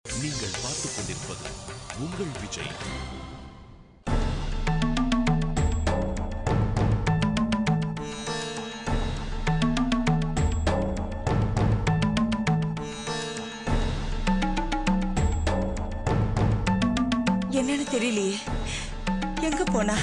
நீங்கள் பார்த்துக் கொண்டிருப்பது உங்கள் விஜய். என்னன்னு தெரியலையே, எங்க போனா?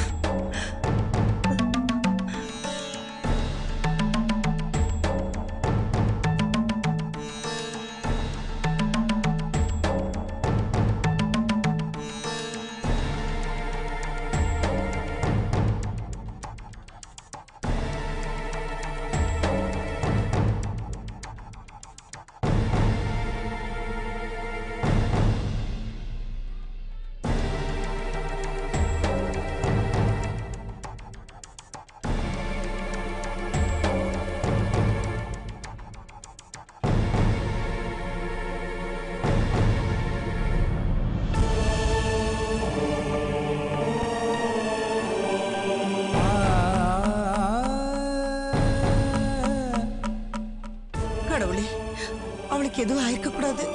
கடவுளே, அவளுக்கு எதுவும் ஆயிருக்க கூடாது.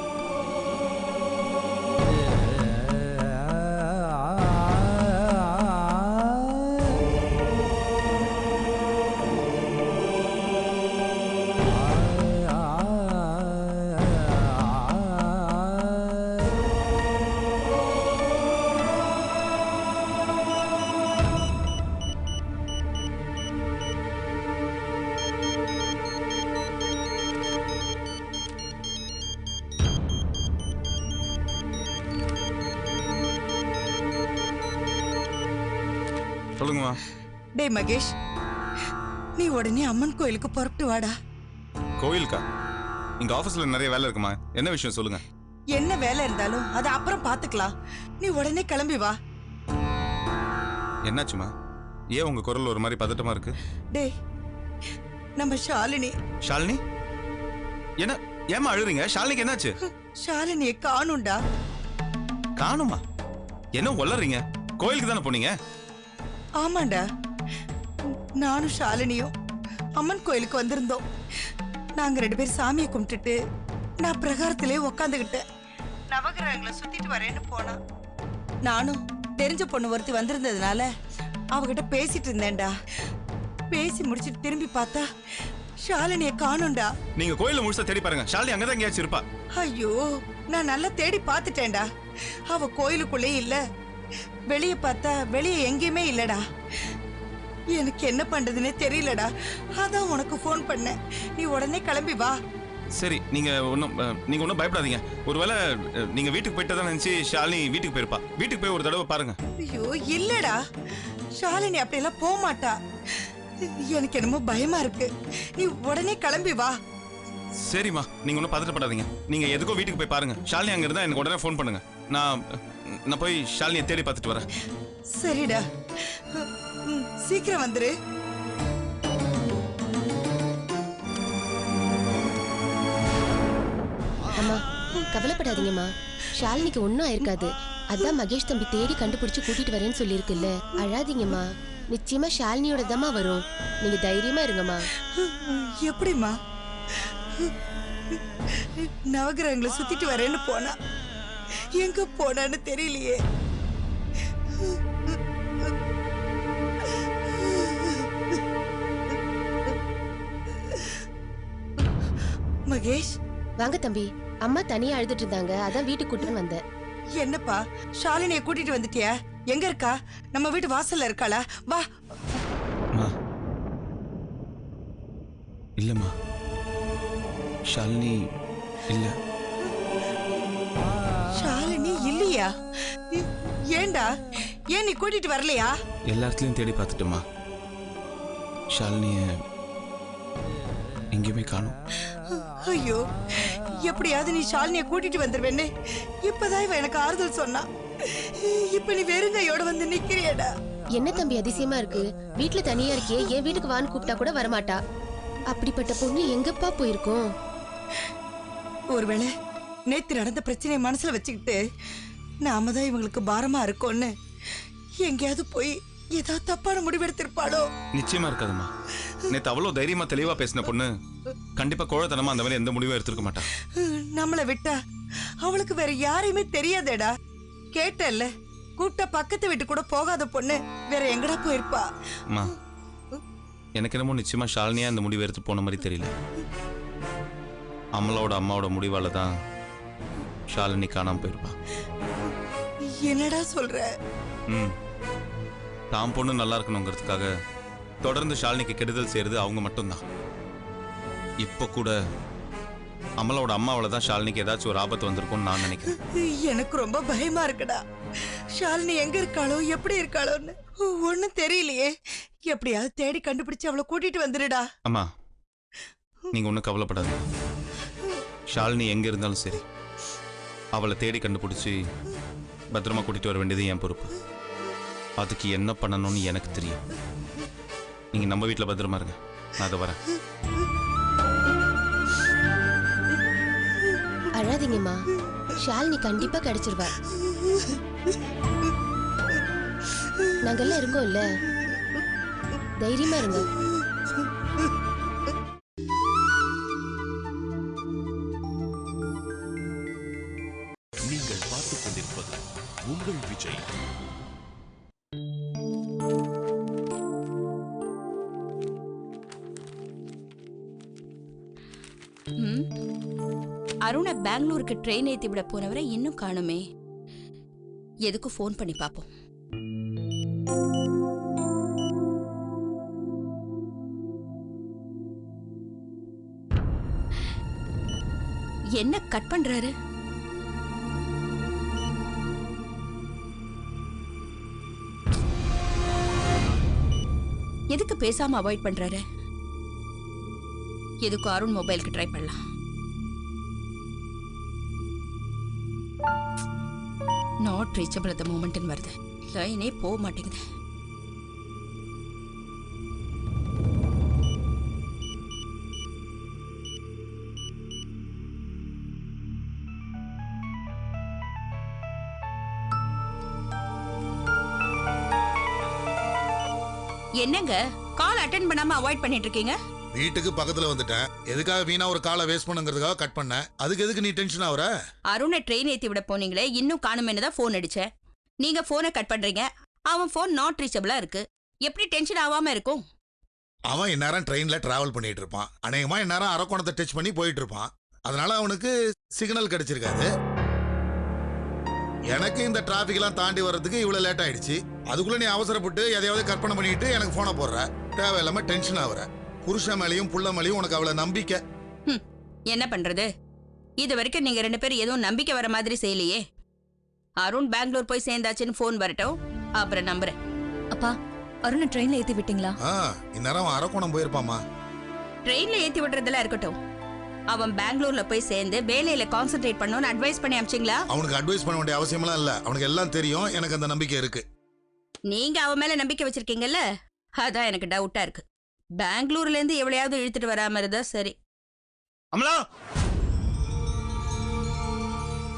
சொல்லுங்கம்மா. டேய் மகேஷ், நீ உடனே அம்மன் கோயிலுக்கு புறப்பட்டு வாடா. கோயிலுக்கா? இங்க ஆபீஸ்ல நிறைய வேலை இருக்குமா? என்ன விஷயம் சொல்லுங்க. என்ன வேலை இருந்தாலும் அதை அப்புறம் பாத்துக்கலாம். நீ உடனே கிளம்பி வா. என்னாச்சுமா? ஏன் உங்க குரல் ஒரு மாதிரி பதட்டமா இருக்கு? டேய், நம்ம ஷாலினி. ஷாலினி? என்ன ஏமா அழுறீங்க? ஷாலினிக்கு என்னாச்சு? ஷாலினியை காணும்டா. காணுமா? என்ன உளறீங்க? கோயிலுக்கு தானே போனீங்க? ஆமாண்டா, நானும் ஷாலினியும் அம்மன் கோயிலுக்கு வந்திருந்தோம். நாங்க 2 பேரும் சாமியை கும்பிட்டுட்டு நான் பிரகாரத்திலே உக்காந்துக்கிட்டேன். நவகிரகங்களை சுத்திட்டு வரேன்னு போனா, நானும் தெரிஞ்ச பொண்ணு ஒருத்தி வந்திருந்ததுனால அவகிட்ட பேசிட்டு இருந்தேன்டா. பேசி முடிச்சிட்டு திரும்பி பார்த்தா ஷாலினியை காணும்டா. நீங்க கோயில முழுசா தேடி பாருங்க. ஷாலினி அங்கதான் எங்கேயாச்சும் இருப்பா. ஐயோ, நான் நல்லா தேடி பார்த்துட்டேன்டா. அவ கோயிலுக்குள்ளே இல்ல. வெளியே பார்த்தா வெளியே எங்கேயுமே இல்லடா. எனக்கு என்ன பண்றதுன்னே தெரியலடா. அதான் உனக்கு ஃபோன் பண்ணேன். நீ உடனே கிளம்பி வா. சரி, நீங்க ஒன்றும் பயப்படாதீங்க. ஒருவேளை நீங்க வீட்டுக்கு போயிட்டு தான் நினைச்சு ஷாலினி வீட்டுக்கு போயிருப்பா. வீட்டுக்கு போய் ஒரு தடவை பாருங்க. ஐயோ இல்லடா, ஷாலினி அப்படியெல்லாம் போக மாட்டா. எனக்கு என்னமோ பயமா இருக்கு. நீ உடனே கிளம்பி வா. சரிம்மா, நீங்க ஒன்றும் பதட்டப்படாதீங்க. நீங்க எதுக்கோ வீட்டுக்கு போய் பாருங்க. ஷாலினி அங்க இருந்தா எனக்கு உடனே ஃபோன் பண்ணுங்க. நான் போய் ஷாலினியை தேடி பார்த்துட்டு வரேன். சரிடா, சீக்கிரம் வந்துரு. அம்மா, கவலைப்படாதீங்கம்மா. ஷாலினிக்கு ஒன்னும் ஆயிருக்காது. அதான் மகேஷ் தம்பி தேடி கண்டுபிடிச்சு கூட்டிட்டு வரேன்னு சொல்லியிருக்குல்ல. அழாதீங்கம்மா. நிச்சயமா ஷாலினியோட தாமா வரும். நீங்க தைரியமா இருங்கம்மா. எப்படிம்மா? நவகிரகங்களை சுத்திட்டு வரேன்னு போனா, எங்க போனான்னு தெரியலையே. மகேஷ், வாங்க தம்பி. அம்மா தனியா அழுதுட்டு இருந்தாங்க, அதான் வீட்டுக்கு கூட்டிட்டு வந்தேன். என்னப்பா, ஷாலினியை கூட்டிட்டு வந்துட்டியா? எங்க இருக்கா? நம்ம வீட்டு வாசல்ல இருக்காளா? வா. இல்லம்மா, ஷாலினி இல்ல. ஷாலினி இல்லையா? ஏண்டா, ஏன் நீ கூட்டிட்டு வரலையா? எல்லா இடத்துலயும் தேடி பார்த்துட்டுமா, ஷாலினிய எங்கேயுமே காணோம். ஐயோ, எப்படியாவது நீ ஷாலினியை கூட்டிட்டு வந்துருவேன்னு இப்பதான் இவ எனக்கு ஆறுதல் சொன்னா. இப்ப நீ வெறுங்கையோட வந்து நிக்கிறியடா. என்ன தம்பி அதிசயமா இருக்கு? வீட்டுல தனியா இருக்கியே, என் வீட்டுக்கு வான்னு கூப்பிட்டா கூட வரமாட்டா. அப்படிப்பட்ட பொண்ணு எங்கப்பா போயிருக்கோம்? ஒருவேளை நேத்து நடந்த பிரச்சனையை மனசுல வச்சுக்கிட்டு நாம தான் இவங்களுக்கு பாரமா இருக்கோன்னு எங்கேயாவது போய் ஏதாவது தப்பான முடிவெடுத்திருப்பாளோ? நிச்சயமா இருக்காதுமா. நேத்து அவ்வளவு தைரியமா தெளிவா பேசின பொண்ணு கண்டிப்பா கோழத்தனமா அந்த மாதிரி எந்த முடிவும் எடுத்திருக்க மாட்டா. நம்மளை விட்டா அவளுக்கு வேற யாரையுமே தெரியாதேடா. கேட்டல்ல, கூட்ட பக்கத்து வீட்டு கூட போகாத பொண்ணு வேற எங்கடா போயிருப்பா? அம்மா, எனக்கு என்னமோ நிச்சயமா ஷாலினியா இந்த முடிவு எடுத்து போன மாதிரி தெரியல. அமலாவோட அம்மாவோட முடிவால தான் ஷாலினி காணாம போயிருப்பா. என்னடா சொல்ற? தாம் பொண்ணு நல்லா இருக்கணுங்கிறதுக்காக தொடர்ந்து ஷாலினிக்கு கெடுதல் செய்யறது அவங்க மட்டும்தான். இப்ப கூட அமலாவோட அம்மாவால தான் ஷாலினிக்கு ஏதாச்சும் ஒரு ஆபத்து வந்திருக்கும்னு நான் நினைக்கிறேன். எனக்கு ரொம்ப பயமா இருக்குடா. ஷாலினி எங்க இருக்காளோ, எப்படி இருக்காளோன்னு ஒண்ணும் தெரியலையே. எப்படியாவது தேடி கண்டுபிடிச்சு அவளை கூட்டிட்டு வந்துடுடா. அம்மா, நீங்க ஒன்றும் கவலைப்படாது. ஷாலினி எங்க இருந்தாலும் சரி, அவளை தேடி கண்டுபிடிச்சி பத்திரமா கூட்டிட்டு வர வேண்டியது என் பொறுப்பு. அதுக்கு என்ன பண்ணணும்னு எனக்கு தெரியும். நீங்க நம்ம வீட்டில் பத்திரமா இருங்க, நான் அதை வரேன். அழாதீங்கம்மா, ஷாலினி கண்டிப்பா கிடைச்சிருவா. நாங்கெல்லாம் இருக்கோம்ல, தைரியமா இருங்க. நீங்கள் பார்த்துக் கொண்டிருப்பது உங்கள் விஜய். அருணை பெங்களூருக்கு ட்ரெயின் ஏத்தி விட போனவரை இன்னும் காணுமே. எதுக்கு ஃபோன் பண்ணி பாப்போம். என்ன கட் பண்றாரு? எதுக்கு பேசாம அவாய்ட் பண்றாரு? எதுக்கு அருண் மொபைலுக்கு ட்ரை பண்ணலாம். நாட் ரீச்சபிள் அட் த மோமெண்ட்னு வருது. லைனே போக மாட்டேங்குது. என்னங்க கால் அட்டெண்ட் பண்ணாம அவாய்ட் பண்ணிட்டு இருக்கீங்க? வீட்டுக்கு பக்கத்துல வந்துட்டேன். எதுக்காக வீணா ஒரு காலை வேஸ்ட் பண்ணுங்கிறதுக்காக கட் பண்ணேன். அதுக்கு எதுக்கு நீ டென்ஷன் ஆகுற? அருணை ட்ரெயின் ஏத்தி விட போனீங்களே, இன்னும் காணுமேனு தான் ஃபோன் அடிச்சேன். நீங்க போனை கட் பண்றீங்க. அவன் ஃபோன் நாட் ரீச்சபிளா இருக்கு. எப்படி டென்ஷன் ஆகாம இருக்கும்? அவன் இந்நேரம் ட்ரெயின்ல டிராவல் பண்ணிட்டு இருப்பான். அநேகமா இந்நேரம் அரக்கோணத்தை டச் பண்ணி போயிட்டு இருப்பான். அதனால அவனுக்கு சிக்னல் கிடைச்சிருக்காது. எனக்கு இந்த டிராபிக் எல்லாம் தாண்டி வர்றதுக்கு இவ்வளவு லேட் ஆயிடுச்சு. அதுக்குள்ள நீ அவசரப்பட்டு எதையாவது கற்பனை பண்ணிட்டு எனக்கு போனை போடுற. தேவையில்லாம டென்ஷன் ஆகுற. புருஷன் மேலையும் புள்ள மேலையும் உனக்கு அவ்வளவு நம்பிக்கை. என்ன பண்றது? இது வரைக்கும் நீங்க ரெண்டு பேரும் எதுவும் நம்பிக்கை வர மாதிரி செய்யலையே. அருண் பெங்களூர் போய் சேர்ந்தாச்சுன்னு ஃபோன் வரட்டும், அப்புறம் நம்புறேன். அப்பா, அருணை ட்ரெயின்ல ஏத்தி விட்டீங்களா? இந்நேரம் அவன் அரக்கோணம் போயிருப்பாமா. ட்ரெயின்ல ஏத்தி விடுறதெல்லாம் இருக்கட்டும். அவன் பெங்களூர்ல போய் சேர்ந்து வேலையில கான்சென்ட்ரேட் பண்ணணும்னு அட்வைஸ் பண்ணி அமிச்சிங்களா? அவனுக்கு அட்வைஸ் பண்ண வேண்டிய அவசியமெல்லாம் இல்ல. அவனுக்கு எல்லாம் தெரியும். எனக்கு அந்த நம்பிக்கை இருக்கு. நீங்க அவன் மேல நம்பிக்கை வச்சிருக்கீங்கல்ல, அதான் எனக்கு டவுட்டா இருக்கு. பெங்களூர்ல இருந்து எவ்வளையாவது இழுத்துட்டு வராம இருந்தா சரி. அமலா,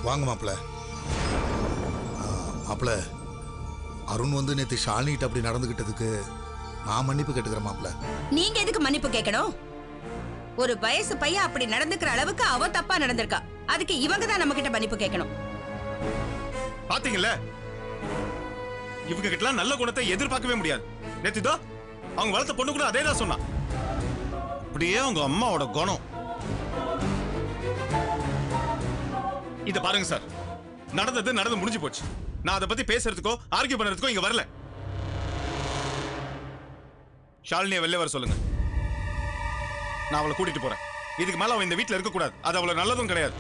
வாங்க மாப்பிள. மாப்பிள, அருண் வந்து நேத்து ஷாலினிட்ட அப்படி நடந்துகிட்டதுக்கு நான் மன்னிப்பு கேட்டுக்கிறேன் மாப்பிள. நீங்க எதுக்கு மன்னிப்பு கேட்கணும்? ஒரு வயசு பையன் அப்படி நடந்துக்கிற அளவுக்கு அவ தப்பா நடந்திருக்கா. அதுக்கு இவங்க தான் நம்ம கிட்ட மன்னிப்பு கேட்கணும். பாத்தீங்கல்ல, இவங்க கிட்ட நல்ல குணத்தை எதிர்பார்க்கவே முடியாது. நேத்துதோ அவங்க வளர்த்த பொண்ணு கூட அதே தான் சொன்னா. அப்படியே அவங்க அம்மாவோட குணம். இத பாருங்க சார், நடந்து முடிஞ்சு போச்சு. நான் அதை பத்தி பேசுறதுக்கோ ஆர்கியூ பண்றதுக்கோ இங்க வரல. ஷாலினியை வெளில வர சொல்லுங்க. நான் அவளை கூட்டிட்டு போறேன். இதுக்கு மேல அவன் இந்த வீட்டுல இருக்க கூடாது. அது அவ்வளவு நல்லதும் கிடையாது.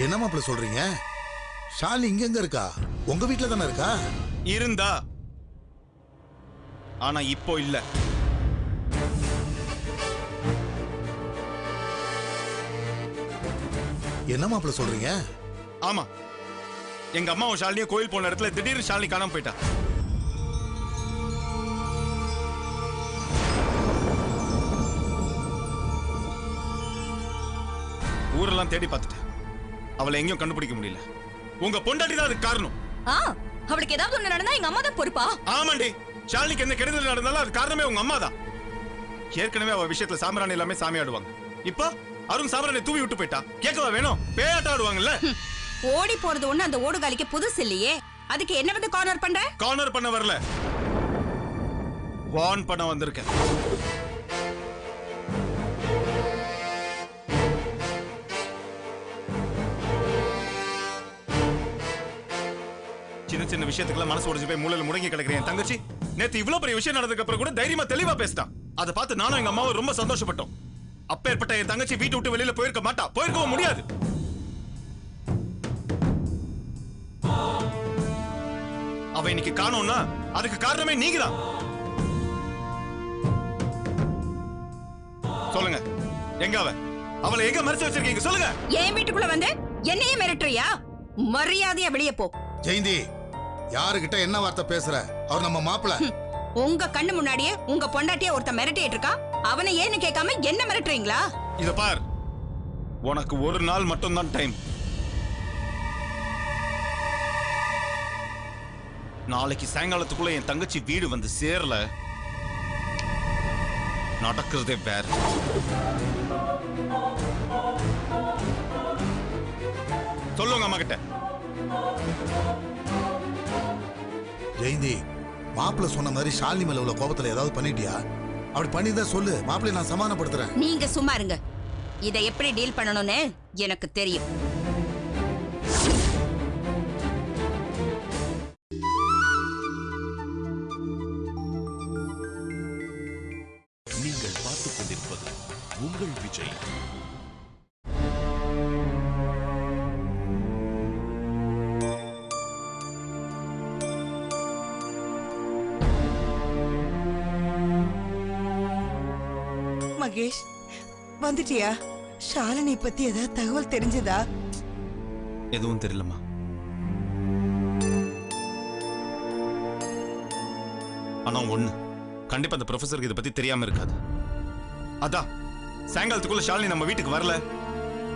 என்ன மாப்பிள சொல்றீங்க? ஷாலினி இங்க எங்க இருக்கா? உங்க வீட்டுல தானே இருக்கா? இருந்தா, ஆனா இப்போ இல்ல. என்ன மாப்பிள சொல்றீங்க? ஆமா, எங்க அம்மாவும் ஷாலினியும் கோயில் போன இடத்துல திடீர்னு ஷாலினி காணாம போயிட்டா. ஊரெல்லாம் தேடி பார்த்துட்டேன். அவளை எங்கேயும் கண்டுபிடிக்க முடியல. உங்க பொண்டாட்டி தான் அதுக்கு காரணம். அவளுக்கு ஏதாவது ஒண்ணு நடந்தா எங்க அம்மா தான் பொறுப்பா? ஆமாண்டி, ஷாலினிக்கு எந்த கெடுதல் நடந்தாலும் அது காரணமே உங்க அம்மா தான். ஏற்கனவே அவ விஷயத்துல சாம்பிராணி எல்லாமே சாமியாடுவாங்க. இப்போ அருண் சாமரனை தூவி விட்டு போயிட்டா கேட்கவா வேணும்? பேயாட்டம் ஆடுவாங்கல்ல. ஓடி போறது ஒண்ணு அந்த ஓடுகாலிக்கு புதுசு இல்லையே. அதுக்கு என்ன வந்து கார்னர் பண்ற? கார்னர் பண்ண வரல, வார்ன் பண்ண வந்திருக்கேன். சின்ன சின்ன விஷயத்துக்குலாம் மனசு உடைஞ்சு போய் மூலையில முடங்கி கிடக்குறேன் தங்கச்சி. நேத்து இவ்வளவு பெரிய விஷயம் நடந்ததுக்கு அப்புறம் கூட தைரியமா தெளிவா பேசிட்டான். அதை பார்த்து நானும் எங்க அம்மாவும் ரொம்ப சந்தோஷப்பட்டோம். அப்பேற்பட்ட என் தங்கச்சி வீட்டை விட்டு வெளியில போயிருக்க மாட்டா, போயிருக்கவும் முடியாது. அவ இன்னைக்கு காணோம்னா அதுக்கு காரணமே நீங்க தான். சொல்லுங்க, எங்க அவளை எங்க மறைச்சு வச்சிருக்கீங்க சொல்லுங்க. என் வீட்டுக்குள்ள வந்து என்னையே மிரட்டுறியா? மரியாதையா வெளியே போ. ஜெயந்தி, யாருகிட்ட என்ன வார்த்தை பேசுற? அவர் நம்ம மாப்பிள்ள. உங்க கண்ணு முன்னாடியே உங்க பொண்டாட்டிய ஒருத்த மிரட்டிட்டு இருக்கா. அவனை ஏன்னு கேட்காம என்ன மிரட்டுறீங்களா? இத பார், உனக்கு ஒரு நாள் மட்டும் தான் டைம். நாளைக்கு சாயங்காலத்துக்குள்ள என் தங்கச்சி வீடு வந்து சேரல, நடக்கிறதே வேற. சொல்லுங்க அம்மா கிட்ட. ஜெயந்தி, மாப்பிள்ள சொன்ன மாதிரி ஷாலினி மேல உள்ள கோபத்துல ஏதாவது பண்ணிட்டியா? அப்படி பண்ணிதான் சொல்லு, மாப்பிள்ளைய நான் சமாதானப்படுத்துறேன். நீங்க சும்மா இருங்க. இதை எப்படி டீல் பண்ணணும்னு எனக்கு தெரியும். நீங்கள் பார்த்துக் கொண்டிருப்பது உங்கள் விஜய். மகேஷ், வந்துட்டியா? ஷாலினி பத்தி ஏதாவது தகவல் தெரிஞ்சதா? எதுவும் தெரியலம்மா. ஆனா ஒண்ணு, கண்டிப்பா அந்த ப்ரொஃபசருக்கு இதை பத்தி தெரியாம இருக்காது. அதான் சாயங்காலத்துக்குள்ள ஷாலினி நம்ம வீட்டுக்கு வரல,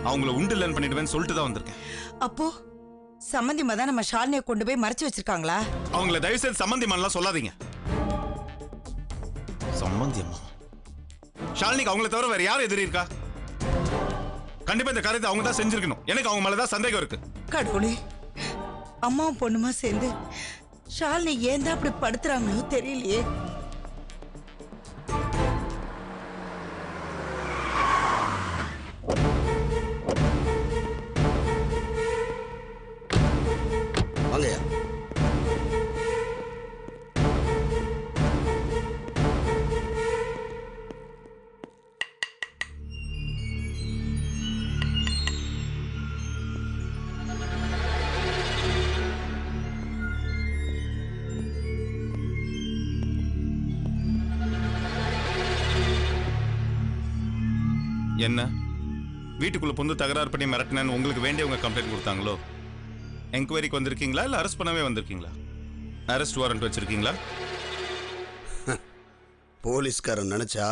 அவங்கள உண்டு இல்லைன்னு பண்ணிடுவேன்னு சொல்லிட்டு தான் வந்திருக்கேன். அப்போ சம்பந்திமா தான் நம்ம ஷாலினியை கொண்டு போய் மறைச்சு வச்சிருக்காங்களா? அவங்கள தயவு செய்து சம்பந்தியம்மாலாம் சொல்லாதீங்க. சம்பந்தியம்மா? ஷாலினிக்கு அவங்கள தவிர வேற யாரும் எதிரி இருக்கா? கண்டிப்பா இந்த காரியத்தை அவங்க தான் செஞ்சிருக்கணும். எனக்கு அவங்க மேலதான் சந்தேகம் இருக்கு. கடவுளே, அம்மாவும் பொண்ணுமா சேர்ந்து ஷாலினி ஏன் தான் அப்படி படுத்துறாங்களோ தெரியலையே. வாங்கயா. என்ன வீட்டுக்குள்ள புந்து தகராறு பண்ணி மிரட்டினேன்னு உங்களுக்கு வேண்டியவங்க கம்ப்ளைண்ட் கொடுத்தாங்களோ? என்கொயரிக்கு வந்திருக்கீங்களா இல்ல அரெஸ்ட் பண்ணவே வந்திருக்கீங்களா? அரெஸ்ட் வாரண்ட் வச்சிருக்கீங்களா? போலீஸ்காரன் நினைச்சா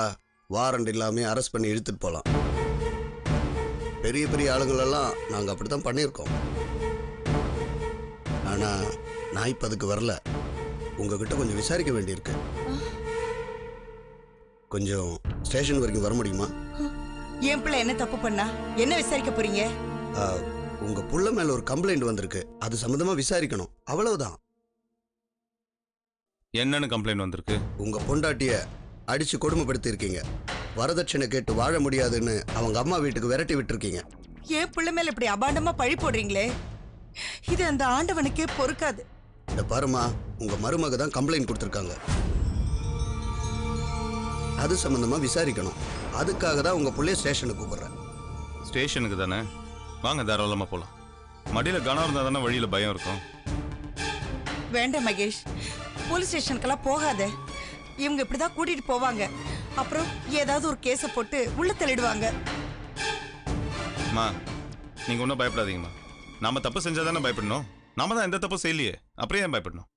வாரண்ட் இல்லாம அரெஸ்ட் பண்ணி இழுத்துட்டு போலாம். பெரிய பெரிய ஆளுங்களெல்லாம் நாங்க அப்படித்தான் பண்ணியிருக்கோம். ஆனா நான் இப்ப அதுக்கு வரல. உங்ககிட்ட கொஞ்சம் விசாரிக்க வேண்டியிருக்கு. கொஞ்சம் ஸ்டேஷன் வரைக்கும் வர முடியுமா? என் பிள்ளை என்ன தப்பு பண்ணா? என்ன விசாரிக்க போறீங்க? உங்க புள்ள மேல ஒரு கம்ப்ளைண்ட் வந்திருக்கு, அது சம்பந்தமா விசாரிக்கணும், அவ்வளவுதான். என்னன்னு கம்ப்ளைண்ட் வந்திருக்கு? உங்க பொண்டாட்டிய அடிச்சு கொடுமைப்படுத்தி இருக்கீங்க. வரதட்சணை கேட்டு வாழ முடியாதுன்னு அவங்க அம்மா வீட்டுக்கு விரட்டி விட்டுருக்கீங்க. என் பிள்ளை மேல இப்படி அபாண்டமா பழி போடுறீங்களே, இது அந்த ஆண்டவனுக்கே பொறுக்காது. இந்த பாருமா, உங்க மருமக தான் கம்ப்ளைண்ட் கொடுத்துருக்காங்க. அது சம்பந்தமா விசாரிக்கணும். அதுக்காக தான் உங்க புள்ளைய ஸ்டேஷனுக்கு கூப்பிடுறேன். ஸ்டேஷனுக்கு தானே? வாங்க, தாராளமா போலாம். மடியில கனம் இருந்தா தானே வழியில பயம் இருக்கும். வேண்டாம் மகேஷ், போலீஸ் ஸ்டேஷனுக்கெல்லாம் போகாத. இவங்க இப்படிதான் கூட்டிட்டு போவாங்க. அப்புறம் ஏதாவது ஒரு கேஸை போட்டு உள்ள தள்ளிடுவாங்க. அம்மா, நீங்க ஒன்றும் பயப்படாதீங்கம்மா. நாம தப்பு செஞ்சா தானே பயப்படணும். நாம தான் எந்த தப்பும் செய்யலையே, அப்புறம் ஏன் பயப்படணும்?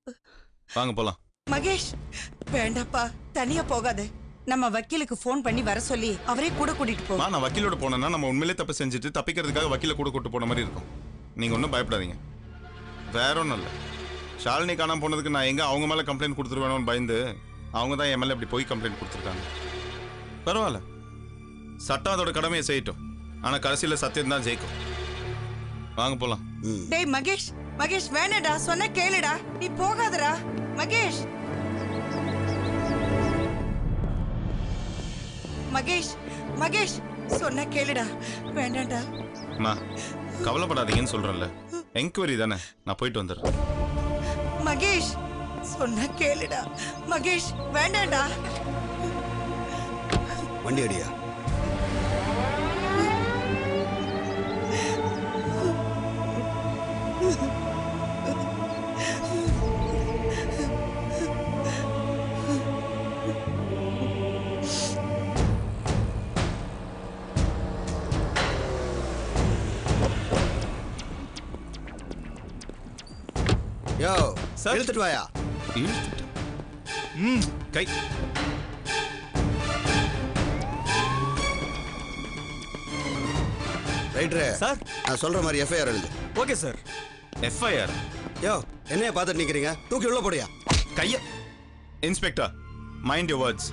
வாங்க போலாம். மகேஷ், வேண்டாப்பா, தனியா போகாத. நம்ம வக்கீலுக்கு ஃபோன் பண்ணி வர சொல்லி அவரே கூட கூட்டிட்டு போ. நான் வக்கீலோட போனேன்னா நம்ம உண்மையிலே தப்பு செஞ்சுட்டு தப்பிக்கிறதுக்காக வக்கீல கூட கூட்டு போன மாதிரி இருக்கும். நீங்க ஒன்றும் பயப்படாதீங்க. வேற ஒன்றும் இல்லை. ஷாலினி காணாம போனதுக்கு நான் எங்க அவங்க மேல கம்ப்ளைண்ட் கொடுத்துருவேணும்னு பயந்து அவங்க தான் என் மேல இப்படி போய் கம்ப்ளைண்ட் கொடுத்துருக்காங்க. பரவாயில்ல, சட்டம் அதோட கடமையை செய்யட்டும். ஆனா கடைசியில சத்தியம் தான் ஜெயிக்கும். வாங்க போலாம். டேய் மகேஷ், மகேஷ் வேணடா, சொன்ன கேளுடா, நீ போகாதடா மகேஷ். மகேஷ், மகேஷ் சொன்ன கேளுடா, வேண்டாம்டா. அம்மா கவலைப்படாதீங்கன்னு சொல்றேன்ல. என்கொயரி தானே, நான் போயிட்டு வந்துடுறேன். மகேஷ் சொன்ன கேளுடா, மகேஷ் வேண்டாம்டா. வண்டி அடியா. யோ சார். இழுத்துட்டு வாயா. இழுத்துட்டு. கை. ரைட்ரு சார். நான் சொல்ற மாதிரி எஃப்ஐஆர் எழுது. Okay sir. எஃப்ஐஆர். யோ என்னைய பார்த்துட்டு நிக்கிறீங்க, தூக்கி உள்ள போடியா. கைய. Inspector, mind your words.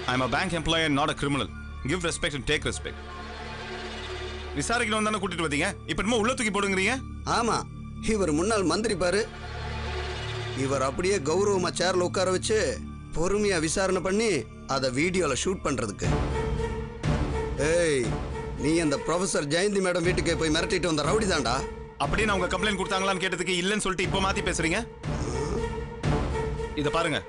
I am a bank employee and not a criminal. Give respect and take respect. விசாரிக்கணும் தானே கூட்டிட்டு வந்தீங்க, இப்ப என்னமோ உள்ள தூக்கி போடுங்கறீங்க. ஆமா, இவர் முன்னாள் மந்திரி பாரு. இவர் அப்படியே கௌரவமா சேர்ல உட்கார வச்சு பொறுமையா விசாரணை பண்ணி அதை வீடியோல ஷூட் பண்றதுக்கு. ஏய், நீ அந்த ப்ரொஃபசர் ஜெயந்தி மேடம் வீட்டுக்கு போய் மிரட்டிட்டு வந்த ரவுடி தான்டா. அப்படியே அவங்க கம்ப்ளைண்ட் கொடுத்தாங்களான்னு கேட்டதுக்கு இல்லைன்னு சொல்லிட்டு இப்போ மாத்தி பேசுறீங்க. இத பாருங்க,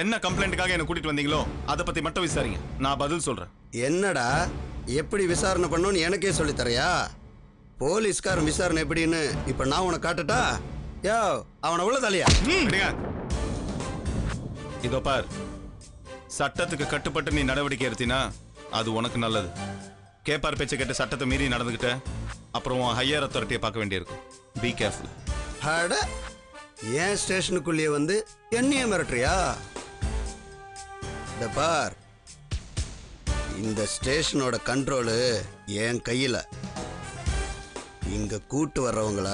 என்ன கம்ப்ளைண்ட்டுக்காக என்ன கூட்டிட்டு வந்தீங்களோ அதை பத்தி மட்டும் விசாரிங்க, நான் பதில் சொல்றேன். என்னடா எப்படி விசாரணை பண்ணணும்னு எனக்கே சொல்லி தரையா? போலீஸ்காரன் விசாரணை எப்படின்னு இப்ப நான் உனக்கு காட்டட்டா? யோ அவனை உள்ள தலையா. இதோ பார், சட்டத்துக்கு கட்டுப்பட்டு நீ நடவடிக்கை எடுத்தினா அது உனக்கு நல்லது. கேப்பார் பேச்சை கேட்டு சட்டத்தை மீறி நடந்துகிட்ட அப்புறம் ஹையர் அத்தாரிட்டியை பார்க்க வேண்டியிருக்கும். Be careful. அட, ஏன் ஸ்டேஷனுக்குள்ளேயே வந்து என்னையே மிரட்டுறியா? இந்த பார், இந்த ஸ்டேஷனோட கண்ட்ரோலு என் கையில. இங்க கூட்டு வர்றவங்கள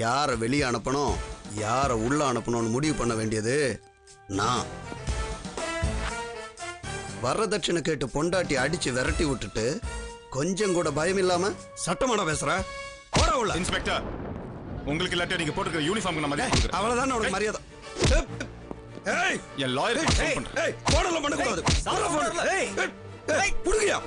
யாரை வெளியே அனுப்பணும், யாரை உள்ள அனுப்பணும்னு முடிவு பண்ண வேண்டியது நான். வரதட்சணை கேட்டு பொண்டாட்டி அடிச்சு விரட்டி விட்டுட்டு கொஞ்சம் கூட பயம் இல்லாம சட்டமாட பேசுற. போடா உள்ள. இன்ஸ்பெக்டர், உங்களுக்கு இல்லாட்டி நீங்க போட்டுக்கிற யூனிஃபார்முக்கு நான் மரியாதை கொடுக்குறேன். அவ்வளவுதான் உனக்கு மரியாதை. என் லாயர் போடலாம் பண்ணக்கூடாது. புடுங்கயா.